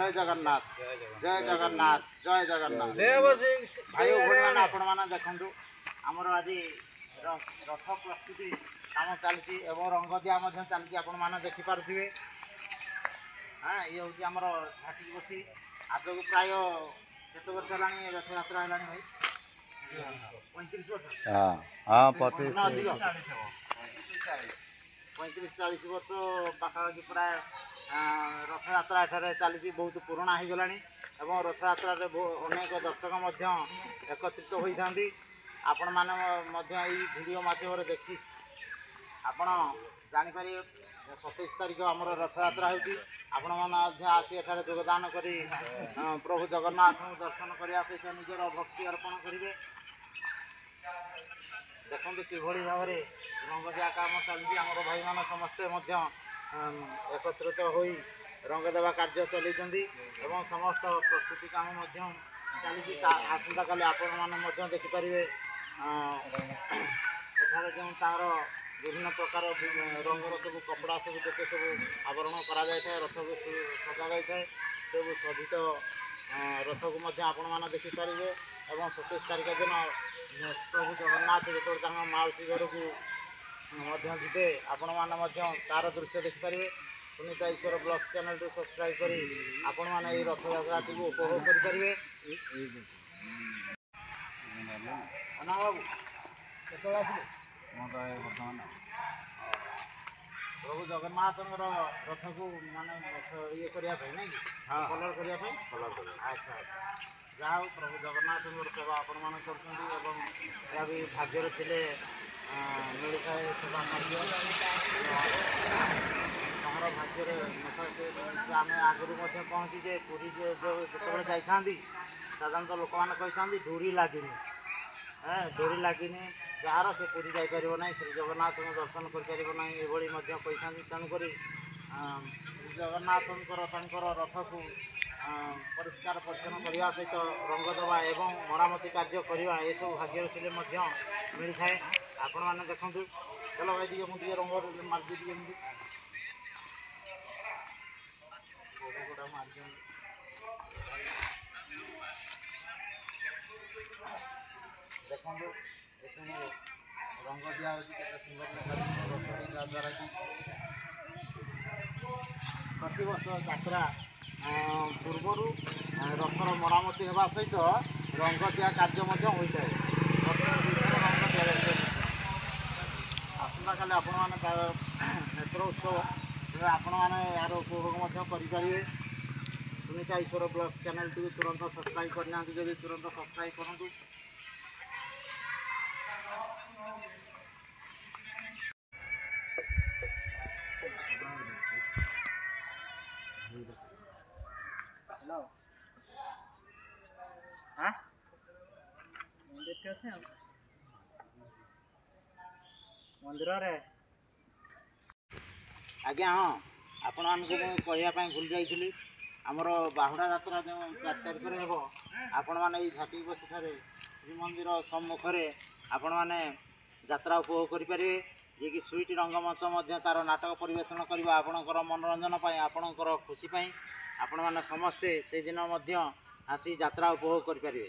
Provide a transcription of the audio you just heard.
जय जगन्नाथ जय जगन्नाथ जय जगन्नाथ भाई भौणी मैंने आपण मैंने देखु आमर आज रथ प्रस्तुति काम चलती रंग दिया चलती आपण मैंने देखिपे। हाँ ये हूँ आमर घाटी बसी आज को प्राय केत वर्ष है रथ यात्रा है भाई 35 वर्ष। हाँ 35-40 वर्ष पाखापाखि प्राय रथ यात्रा एठारे चली बहुत पुराणा हो गला एवं रथ यात्रा अनेक दर्शक एकत्रित होती आपण मैंने वीडियो माध्यम देखी आपण जापर 27 तारीख आमर रथ यात्रा होती आपण मैंने आसी एठारे योगदान करी प्रभु जगन्नाथ दर्शन करने सहित निजर भक्ति अर्पण करेंगे। देखो किभली भाव में रंग दिया काम चलती आमर भाई मान समस्ते एकत्रित हो रंग देवा कार्य चलती समस्त प्रस्तुति काम चली आसंता काली आपण देखिपारे एठारे जो तार विभिन्न प्रकार रंगर सब कपड़ा सब जिते सब आवरण करा रथ को सजा जाए सब सज्जित रथ को आपण देखिपारे और 27 तारीख दिन प्रभु जगन्नाथ जो माउसी घर को जीते आपण मैंने तार दृश्य देखिपारे। सुनीता ईश्वर ब्लॉग चैनल को सब्सक्राइब करी आपण मैंने ये रथ यात्रा को उपभोग करेंगे। बाबू केत बर्तमान प्रभु जगन्नाथ रथ को माने ये करने नहीं कलर करने अच्छा जहाँ प्रभु जगन्नाथ सेवा आपण मैंने कर भी भाग्य थे मिलता है सेवा कार्य बाहर भाग्य आम आगुरी कहती पुरी जो जाती साधारणतः लोक मैंने कही डोरी लगे डोरी लगे जार से पुरी जापर ना श्री जगन्नाथ दर्शन करना ये कही तेणुक जगन्नाथ रथ को परिष्कार परिच्छन करने सहित रंग देवा एवं मरामती कार्य करवा ये सब भाग्य थे मिलता है। आपण मैंने देखूँ चलो भाई टे मुझे रंग मार्दी टे देखो रंग दिया सुंदर द्वारा कि प्रत वर्ष यात्रा पूर्वर रथर मरामती होगा सहित रंग दिया कार्य होता है आसंता काली आपण मैंने नेत्र उत्सव आपण मैंने यार उपभोग करेंगे। सुनीता ईश्वर ब्लॉग चैनल टी तुरंत सब्सक्राइब करना जब तुरंत सब्सक्राइब करूँ। हाँ मंदिर आज्ञा हाँ आपण मानक कहवाई भूल जाइली आमर बाहुड़ा यात्रा जो 4 तारीख हो आपण मैंने झाटी बसी श्रीमंदिर सम्मुखें आपण मैंने यात्रा उपभोग करेंगे जी कि स्वीट रंगमंच तार नाटक परिवेशन करवा आपणकर मनोरंजन आपणकर खुशी आपण मैंने समस्ते से दिन आसी यात्रा उपभोग करेंगे।